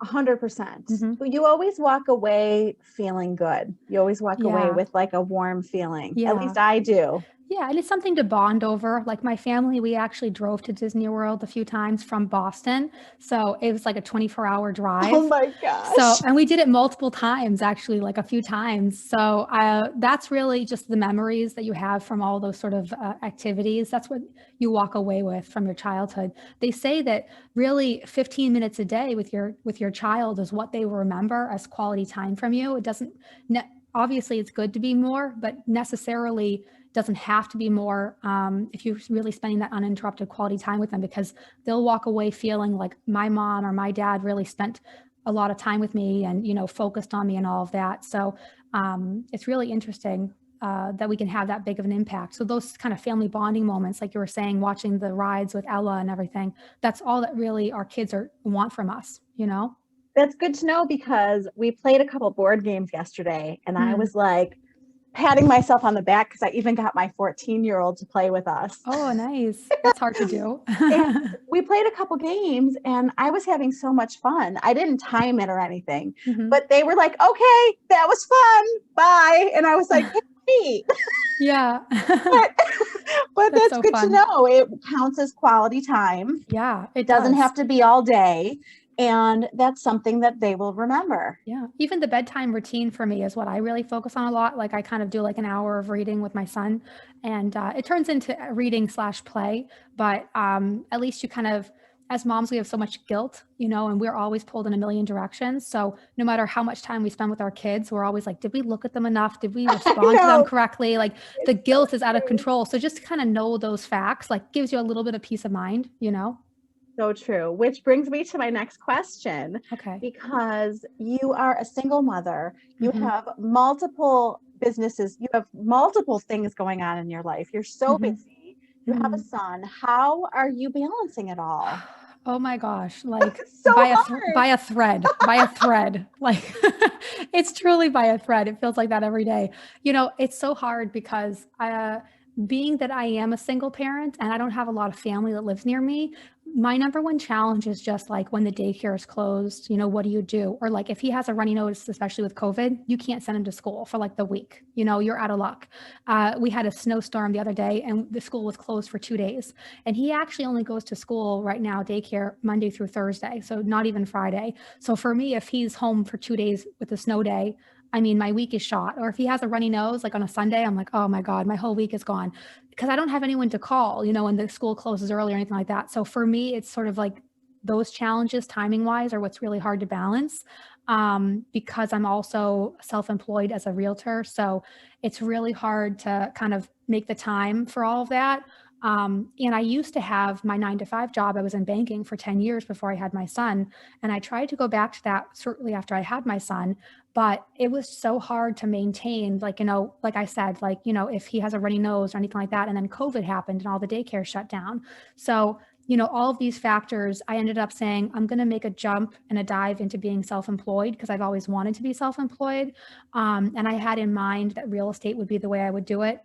[SPEAKER 2] 100%. You always walk away feeling good. You always walk away with like a warm feeling.
[SPEAKER 3] Yeah.
[SPEAKER 2] At least I do.
[SPEAKER 3] Yeah, and it's something to bond over. Like my family, we actually drove to Disney World a few times from Boston. So it was like a 24-hour drive.
[SPEAKER 2] Oh my gosh.
[SPEAKER 3] So, and we did it multiple times, actually, like a few times. So that's really just the memories that you have from all those sort of activities. That's what you walk away with from your childhood. They say that really 15 minutes a day with your child is what they will remember as quality time from you. It doesn't, obviously it's good to be more, but necessarily doesn't have to be more if you're really spending that uninterrupted quality time with them, because they'll walk away feeling like my mom or my dad really spent a lot of time with me and, focused on me and all of that. So it's really interesting that we can have that big of an impact. So those kind of family bonding moments, like you were saying, watching the rides with Ella and everything, that's all that really our kids want from us,
[SPEAKER 2] That's good to know, because we played a couple board games yesterday and I was like, patting myself on the back because I even got my 14-year-old to play with us.
[SPEAKER 3] Oh, nice. That's hard to do.
[SPEAKER 2] We played a couple games and I was having so much fun. I didn't time it or anything, but they were like, okay, that was fun. Bye. And I was like, hey.
[SPEAKER 3] Yeah.
[SPEAKER 2] but that's so good fun to know. It counts as quality time.
[SPEAKER 3] Yeah.
[SPEAKER 2] It doesn't have to be all day. And that's something that they will remember.
[SPEAKER 3] Yeah. Even the bedtime routine for me is what I really focus on a lot. Like I kind of do like an hour of reading with my son, and it turns into reading/play. But at least you kind of, as moms, we have so much guilt, and we're always pulled in a million directions. So no matter how much time we spend with our kids, we're always like, did we look at them enough? Did we respond to them correctly? Like the guilt is out of control. So just to kind of know those facts, like gives you a little bit of peace of mind,
[SPEAKER 2] So true, which brings me to my next question.
[SPEAKER 3] Okay.
[SPEAKER 2] Because you are a single mother, you have multiple businesses, you have multiple things going on in your life. You're so busy. You have a son. How are you balancing it all?
[SPEAKER 3] Oh my gosh, like
[SPEAKER 2] so
[SPEAKER 3] by a thread. Like it's truly by a thread. It feels like that every day. It's so hard because being that I am a single parent and I don't have a lot of family that lives near me, my number one challenge is just like when the daycare is closed, what do you do? Or like if he has a runny nose, especially with COVID, you can't send him to school for like the week, you're out of luck. We had a snowstorm the other day and the school was closed for 2 days. And he actually only goes to school right now, daycare, Monday through Thursday. So not even Friday. So for me, if he's home for 2 days with a snow day, my week is shot. Or if he has a runny nose, like on a Sunday, I'm like, oh my God, my whole week is gone, because I don't have anyone to call, when the school closes early or anything like that. So for me, it's sort of like those challenges timing wise are what's really hard to balance, because I'm also self-employed as a realtor. So it's really hard to kind of make the time for all of that. And I used to have my 9-to-5 job. I was in banking for 10 years before I had my son. And I tried to go back to that shortly after I had my son, but it was so hard to maintain, like, like I said, like, if he has a runny nose or anything like that, and then COVID happened and all the daycare shut down. So, all of these factors, I ended up saying, I'm going to make a jump and a dive into being self-employed, because I've always wanted to be self-employed. And I had in mind that real estate would be the way I would do it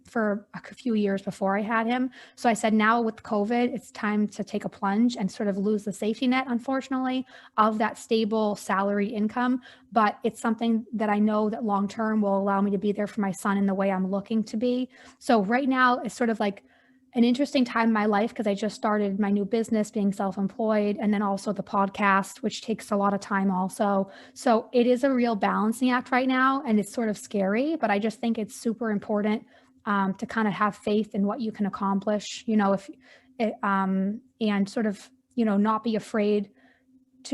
[SPEAKER 3] for a few years before I had him. So I said, now with COVID, it's time to take a plunge and sort of lose the safety net, unfortunately, of that stable salaried income. But it's something that I know that long-term will allow me to be there for my son in the way I'm looking to be. So right now it's sort of like an interesting time in my life, because I just started my new business being self-employed, and then also the podcast, which takes a lot of time also. So it is a real balancing act right now, and it's sort of scary, but I just think it's super important to kind of have faith in what you can accomplish, if it, and sort of, not be afraid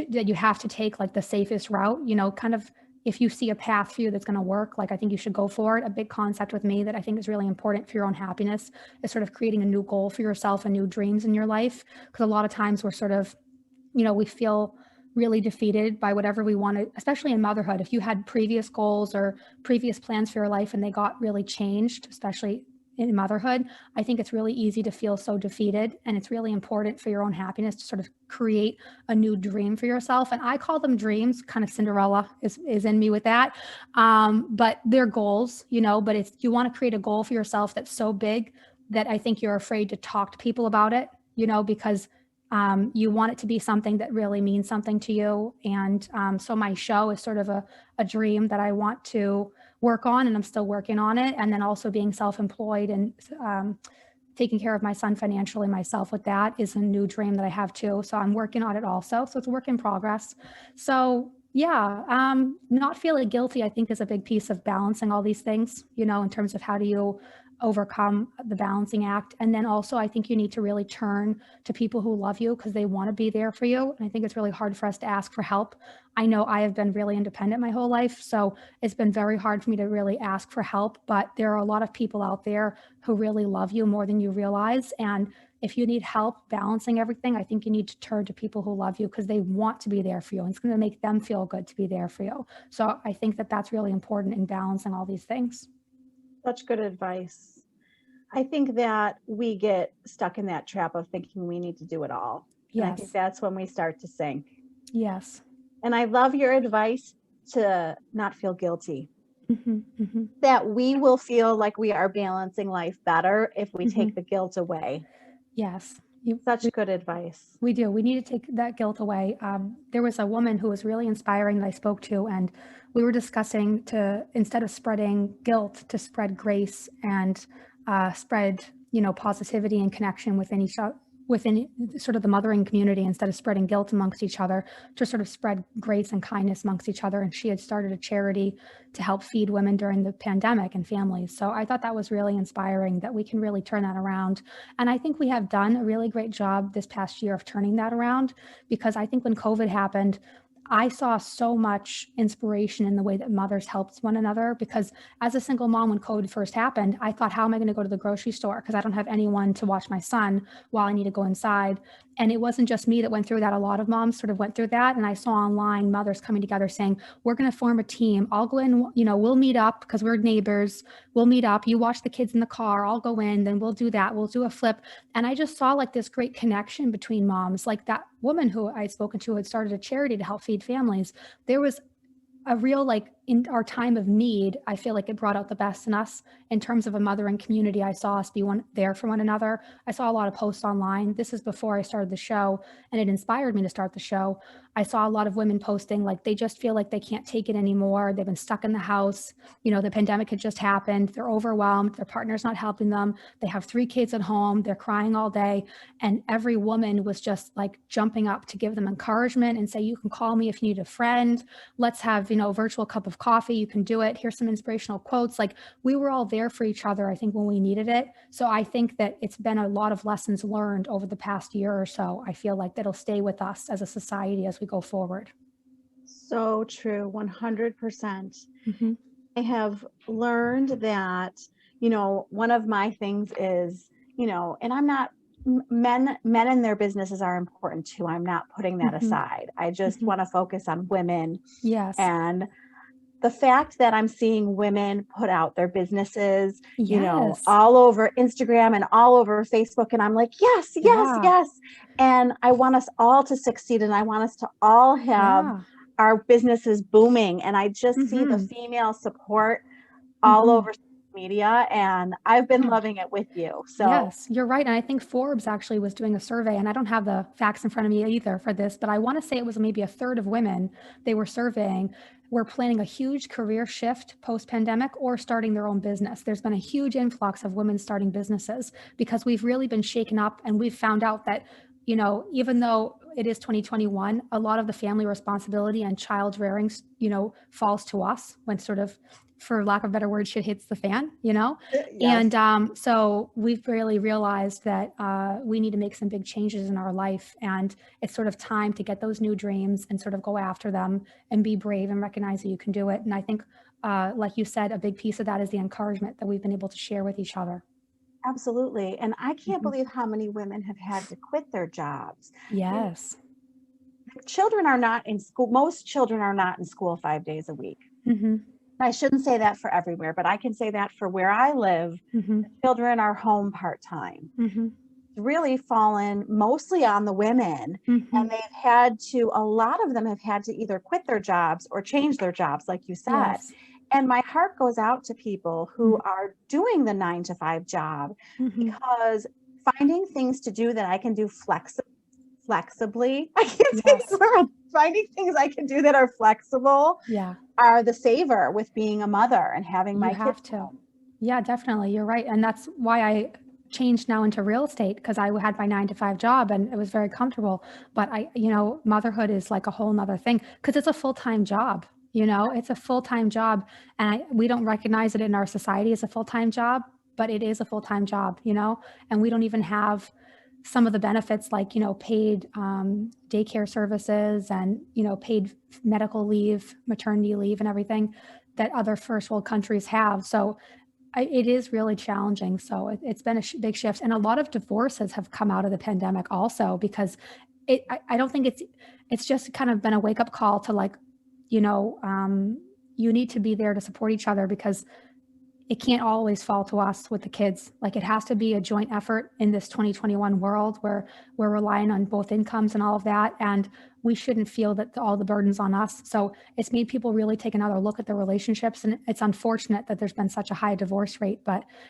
[SPEAKER 3] that you have to take like the safest route, kind of, if you see a path for you that's going to work, like I think you should go for it. A big concept with me that I think is really important for your own happiness is sort of creating a new goal for yourself and new dreams in your life. Because a lot of times we're sort of, we feel really defeated by whatever we wanted, especially in motherhood. If you had previous goals or previous plans for your life and they got really changed, especially in motherhood, I think it's really easy to feel so defeated, and it's really important for your own happiness to sort of create a new dream for yourself. And I call them dreams, kind of Cinderella is in me with that. But they're goals, but it's, you want to create a goal for yourself that's so big that I think you're afraid to talk to people about it, because you want it to be something that really means something to you. And so my show is sort of a dream that I want to work on, and I'm still working on it. And then also being self-employed and taking care of my son financially myself with that is a new dream that I have too. So I'm working on it also. So it's a work in progress. So yeah, not feeling guilty, I think, is a big piece of balancing all these things, in terms of how do you overcome the balancing act. And then also, I think you need to really turn to people who love you because they want to be there for you. And I think it's really hard for us to ask for help. I know I have been really independent my whole life, so it's been very hard for me to really ask for help, but there are a lot of people out there who really love you more than you realize. And if you need help balancing everything, I think you need to turn to people who love you because they want to be there for you, and it's going to make them feel good to be there for you. So I think that that's really important in balancing all these things.
[SPEAKER 2] Such good advice. I think that we get stuck in that trap of thinking we need to do it all.
[SPEAKER 3] Yes.
[SPEAKER 2] And I think that's when we start to sink.
[SPEAKER 3] Yes.
[SPEAKER 2] And I love your advice to not feel guilty. That we will feel like we are balancing life better if we take the guilt away.
[SPEAKER 3] Yes.
[SPEAKER 2] Such good advice.
[SPEAKER 3] We do. We need to take that guilt away. There was a woman who was really inspiring that I spoke to, and we were discussing to, instead of spreading guilt, to spread grace and spread, positivity and connection within each other, within sort of the mothering community, instead of spreading guilt amongst each other, to sort of spread grace and kindness amongst each other. And she had started a charity to help feed women during the pandemic and families. So I thought that was really inspiring, that we can really turn that around. And I think we have done a really great job this past year of turning that around, because I think when COVID happened, I saw so much inspiration in the way that mothers helped one another, because as a single mom, when COVID first happened, I thought, how am I going to go to the grocery store? Because I don't have anyone to watch my son while I need to go inside. And it wasn't just me that went through that. A lot of moms sort of went through that. And I saw online mothers coming together saying, we're going to form a team. I'll go in, we'll meet up because we're neighbors. We'll meet up. You watch the kids in the car. I'll go in, then we'll do that. We'll do a flip. And I just saw like this great connection between moms. Like that woman who I'd spoken to had started a charity to help feed families. There was a real, like, in our time of need, I feel like it brought out the best in us in terms of a mothering community. I saw us be there for one another. I saw a lot of posts online. This is before I started the show, and it inspired me to start the show. I saw a lot of women posting like they just feel like they can't take it anymore. They've been stuck in the house. The pandemic had just happened. They're overwhelmed. Their partner's not helping them. They have 3 kids at home. They're crying all day. And every woman was just like jumping up to give them encouragement and say, you can call me if you need a friend. Let's have, a virtual cup of coffee. You can do it. Here's some inspirational quotes. Like, we were all there for each other, I think, when we needed it. So I think that it's been a lot of lessons learned over the past year or so. I feel like that'll stay with us as a society as we go forward.
[SPEAKER 2] So true. 100%. I have learned that, one of my things is, and I'm not, men and their businesses are important too. I'm not putting that aside. I just want to focus on women.
[SPEAKER 3] Yes.
[SPEAKER 2] And the fact that I'm seeing women put out their businesses, all over Instagram and all over Facebook. And I'm like, yes. And I want us all to succeed. And I want us to all have our businesses booming. And I just see the female support all over media, and I've been loving it with you. So
[SPEAKER 3] yes, you're right. And I think Forbes actually was doing a survey, and I don't have the facts in front of me either for this, but I want to say it was maybe a third of women they were surveying were planning a huge career shift post-pandemic or starting their own business. There's been a huge influx of women starting businesses because we've really been shaken up, and we've found out that, even though it is 2021, a lot of the family responsibility and child rearing, falls to us when sort of, for lack of a better word, shit hits the fan, Yes. And so we've really realized that we need to make some big changes in our life. And it's sort of time to get those new dreams and sort of go after them and be brave and recognize that you can do it. And I think, like you said, a big piece of that is the encouragement that we've been able to share with each other.
[SPEAKER 2] Absolutely. And I can't believe how many women have had to quit their jobs.
[SPEAKER 3] Yes.
[SPEAKER 2] Children are not in school. Most children are not in school 5 days a week. I shouldn't say that for everywhere, but I can say that for where I live,
[SPEAKER 3] Mm-hmm.
[SPEAKER 2] children are home part-time.
[SPEAKER 3] Mm-hmm.
[SPEAKER 2] It's really fallen mostly on the women.
[SPEAKER 3] Mm-hmm.
[SPEAKER 2] And a lot of them have had to either quit their jobs or change their jobs, like you said.
[SPEAKER 3] Yes.
[SPEAKER 2] And my heart goes out to people who
[SPEAKER 3] Mm-hmm.
[SPEAKER 2] are doing the 9 to 5 job,
[SPEAKER 3] Mm-hmm.
[SPEAKER 2] because finding things to do that I can do flexibly, I can't say
[SPEAKER 3] Yes.
[SPEAKER 2] the word, finding things I can do that are flexible
[SPEAKER 3] Yeah.
[SPEAKER 2] are the saver with being a mother and having my
[SPEAKER 3] You have
[SPEAKER 2] kids
[SPEAKER 3] to.
[SPEAKER 2] home.
[SPEAKER 3] Yeah, definitely. You're right. And that's why I changed now into real estate, because I had my 9 to 5 job and it was very comfortable. But motherhood is like a whole nother thing, because it's a full-time job. It's a full-time job, and we don't recognize it in our society as a full-time job, but it is a full-time job, and we don't even have some of the benefits like, paid daycare services and, paid medical leave, maternity leave and everything that other first world countries have. So it is really challenging. So it's been a big shift. And a lot of divorces have come out of the pandemic also, because I don't think it's just kind of been a wake up call to like, you need to be there to support each other, because it can't always fall to us with the kids. Like, it has to be a joint effort in this 2021 world where we're relying on both incomes and all of that. And we shouldn't feel that all the burden's on us. So it's made people really take another look at their relationships. And it's unfortunate that there's been such a high divorce rate,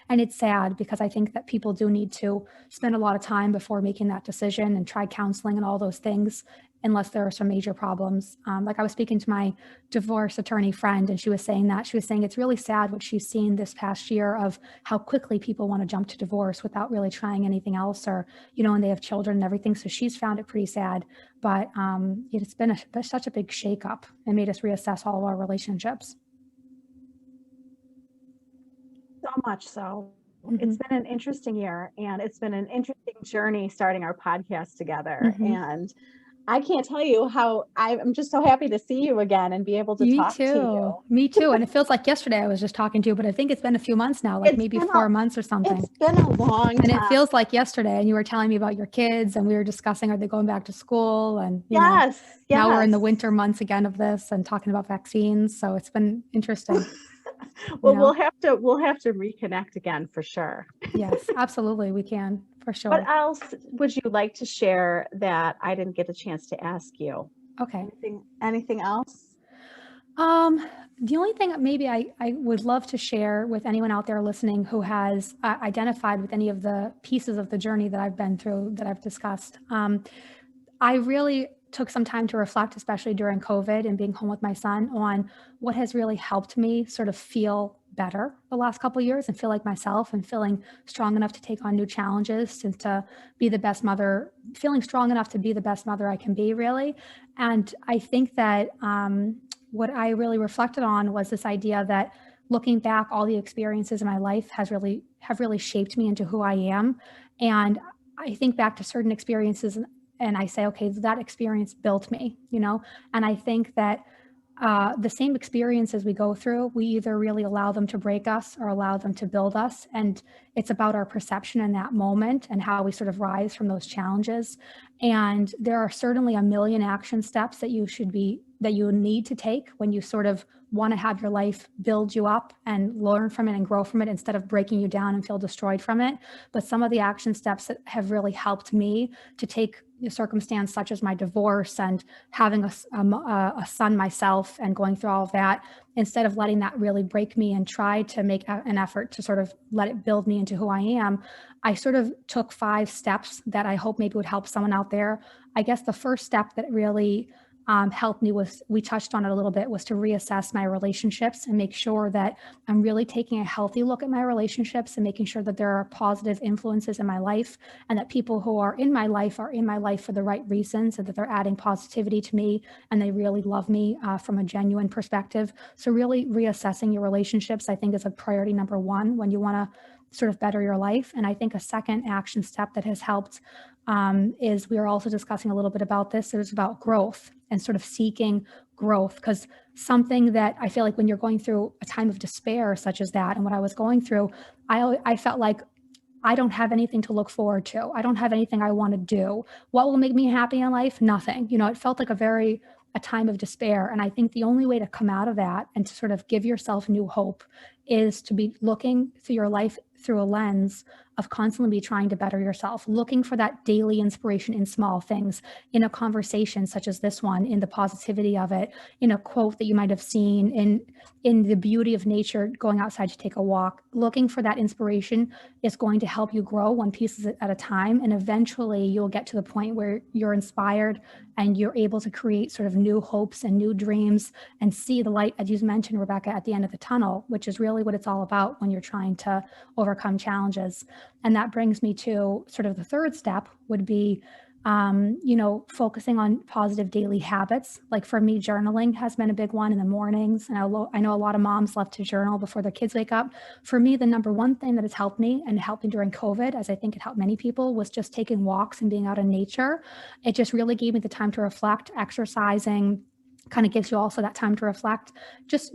[SPEAKER 3] and it's sad, because I think that people do need to spend a lot of time before making that decision and try counseling and all those things, unless there are some major problems. Like, I was speaking to my divorce attorney friend, and she was saying it's really sad what she's seen this past year of how quickly people want to jump to divorce without really trying anything else, or, and they have children and everything. So she's found it pretty sad, but it's been such a big shakeup and made us reassess all of our relationships.
[SPEAKER 2] So much so.
[SPEAKER 3] Mm-hmm.
[SPEAKER 2] It's been an interesting year, and it's been an interesting journey starting our podcast together.
[SPEAKER 3] Mm-hmm.
[SPEAKER 2] And I can't tell you how I'm just so happy to see you again and be able to talk to you.
[SPEAKER 3] Me too. And it feels like yesterday I was just talking to you, but I think it's been a few months now, like maybe 4 months or something.
[SPEAKER 2] It's been a long time.
[SPEAKER 3] And it feels like yesterday, and you were telling me about your kids, and we were discussing, are they going back to school? And now we're in the winter months again of this and talking about vaccines. So it's been interesting.
[SPEAKER 2] Well, we'll have to reconnect again for sure.
[SPEAKER 3] Yes, absolutely. We can, for sure.
[SPEAKER 2] What else would you like to share that I didn't get a chance to ask you?
[SPEAKER 3] Okay.
[SPEAKER 2] Anything else?
[SPEAKER 3] The only thing maybe I would love to share with anyone out there listening who has identified with any of the pieces of the journey that I've been through, that I've discussed. I really took some time to reflect, especially during COVID and being home with my son, on what has really helped me sort of feel better the last couple of years and feel like myself, and feeling strong enough to take on new challenges and to be the best mother, feeling strong enough to be the best mother I can be, really. And I think that what I really reflected on was this idea that, looking back, all the experiences in my life have really shaped me into who I am. And I think back to certain experiences and I say, okay, that experience built me, and I think that the same experiences we go through, we either really allow them to break us or allow them to build us. And it's about our perception in that moment and how we sort of rise from those challenges. And there are certainly a million action steps that you need to take when you sort of want to have your life build you up and learn from it and grow from it, instead of breaking you down and feel destroyed from it. But some of the action steps that have really helped me to take a circumstance such as my divorce and having a son myself and going through all of that, instead of letting that really break me and try to make an effort to sort of let it build me into who I am, I sort of took 5 steps that I hope maybe would help someone out there. I guess the first step that really helped me was, we touched on it a little bit, was to reassess my relationships and make sure that I'm really taking a healthy look at my relationships and making sure that there are positive influences in my life, and that people who are in my life for the right reasons, and that they're adding positivity to me and they really love me from a genuine perspective. So really reassessing your relationships, I think, is a priority number 1 when you want to sort of better your life. And I think a second action step that has helped is, we are also discussing a little bit about this. It was about growth and sort of seeking growth, because something that I feel like when you're going through a time of despair such as that, and what I was going through, I felt like I don't have anything to look forward to. I don't have anything I want to do. What will make me happy in life? Nothing. It felt like a very a time of despair. And I think the only way to come out of that and to sort of give yourself new hope is to be looking through your life through a lens of constantly be trying to better yourself, looking for that daily inspiration in small things, in a conversation such as this one, in the positivity of it, in a quote that you might have seen, in the beauty of nature, going outside to take a walk. Looking for that inspiration is going to help you grow one piece at a time. And eventually you'll get to the point where you're inspired and you're able to create sort of new hopes and new dreams and see the light, as you mentioned, Rebecca, at the end of the tunnel, which is really what it's all about when you're trying to overcome challenges. And that brings me to sort of the third step would be, focusing on positive daily habits. Like for me, journaling has been a big one in the mornings. And I know a lot of moms love to journal before their kids wake up. For me, the number one thing that has helped me and helped me during COVID, as I think it helped many people, was just taking walks and being out in nature. It just really gave me the time to reflect. Exercising kind of gives you also that time to reflect. Just,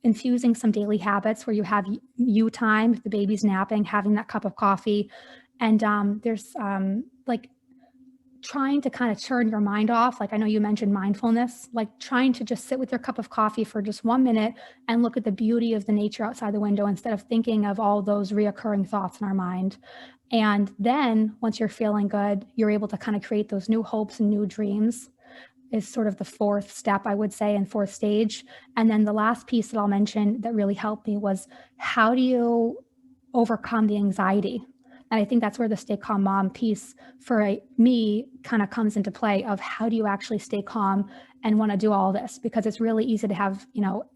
[SPEAKER 3] infusing some daily habits where you have you time, if the baby's napping, having that cup of coffee. And there's like trying to kind of turn your mind off. Like I know you mentioned mindfulness, like trying to just sit with your cup of coffee for just 1 minute and look at the beauty of the nature outside the window instead of thinking of all those reoccurring thoughts in our mind. And then once you're feeling good, you're able to kind of create those new hopes and new dreams is sort of the fourth step, I would say, and fourth stage. And then the last piece that I'll mention that really helped me was, how do you overcome the anxiety? And I think that's where the Stay Calm Mom piece for me kind of comes into play of how do you actually stay calm and want to do all this? Because it's really easy to have,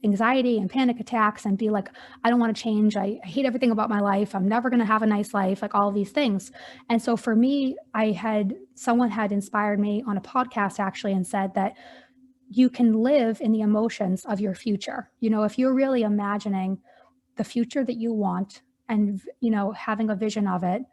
[SPEAKER 3] anxiety and panic attacks and be like, I don't want to change. I hate everything about my life. I'm never going to have a nice life, like all these things. And so for me, someone had inspired me on a podcast actually and said that you can live in the emotions of your future. If you're really imagining the future that you want, and, having a vision of it,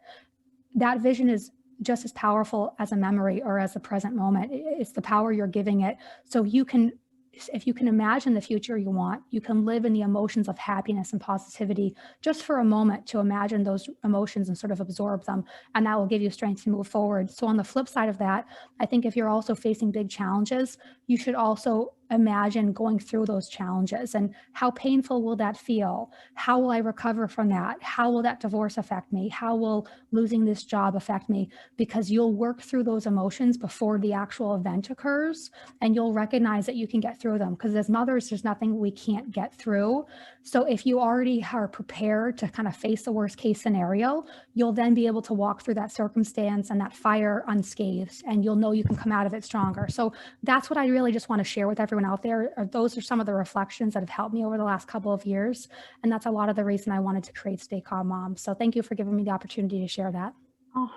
[SPEAKER 3] that vision is just as powerful as a memory or as a present moment. It's the power you're giving it. So if you can imagine the future you want, you can live in the emotions of happiness and positivity just for a moment to imagine those emotions and sort of absorb them. And that will give you strength to move forward. So on the flip side of that, I think if you're also facing big challenges, you should also imagine going through those challenges and how painful will that feel? How will I recover from that? How will that divorce affect me? How will losing this job affect me? Because you'll work through those emotions before the actual event occurs, and you'll recognize that you can get through them. Because as mothers, there's nothing we can't get through. So if you already are prepared to kind of face the worst case scenario, you'll then be able to walk through that circumstance and that fire unscathed, and you'll know you can come out of it stronger. So that's what I really just want to share with everyone out there. Those are some of the reflections that have helped me over the last couple of years. And that's a lot of the reason I wanted to create Stay Calm Mom. So thank you for giving me the opportunity to share that.
[SPEAKER 2] Oh,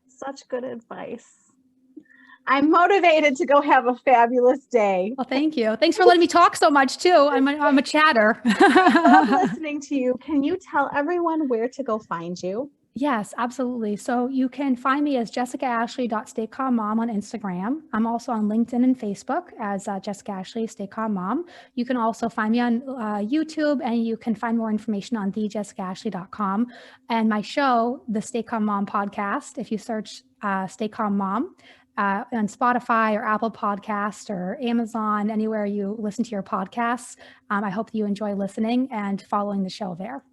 [SPEAKER 2] such good advice. I'm motivated to go have a fabulous day.
[SPEAKER 3] Well, thank you. Thanks for letting me talk so much too. I'm a chatter.
[SPEAKER 2] I love listening to you. Can you tell everyone where to go find you?
[SPEAKER 3] Yes, absolutely. So you can find me as jessicaashley.staycalmmom on Instagram. I'm also on LinkedIn and Facebook as Jessica Ashley, Stay Calm Mom. You can also find me on YouTube, and you can find more information on thejessicaashley.com. And my show, the Stay Calm Mom podcast, if you search Stay Calm Mom on Spotify or Apple Podcast or Amazon, anywhere you listen to your podcasts, I hope that you enjoy listening and following the show there.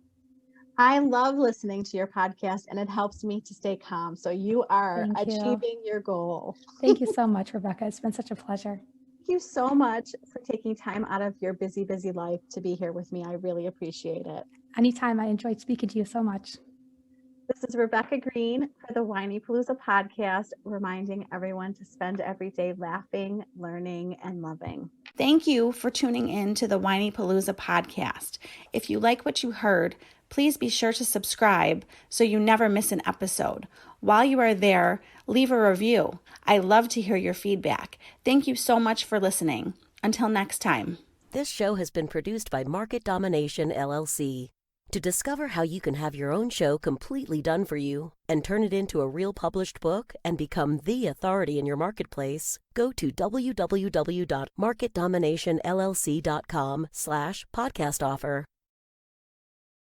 [SPEAKER 2] I love listening to your podcast, and it helps me to stay calm. So you are achieving your goal.
[SPEAKER 3] Thank you so much, Rebecca. It's been such a pleasure.
[SPEAKER 2] Thank you so much for taking time out of your busy, busy life to be here with me. I really appreciate it.
[SPEAKER 3] Anytime. I enjoyed speaking to you so much.
[SPEAKER 2] This is Rebecca Greene for the Whinypaluza podcast, reminding everyone to spend every day laughing, learning, and loving.
[SPEAKER 4] Thank you for tuning in to the Whinypaluza podcast. If you like what you heard, please be sure to subscribe so you never miss an episode. While you are there, leave a review. I love to hear your feedback. Thank you so much for listening. Until next time.
[SPEAKER 5] This show has been produced by Market Domination, LLC. To discover how you can have your own show completely done for you and turn it into a real published book and become the authority in your marketplace, go to www.marketdominationllc.com/podcast offer.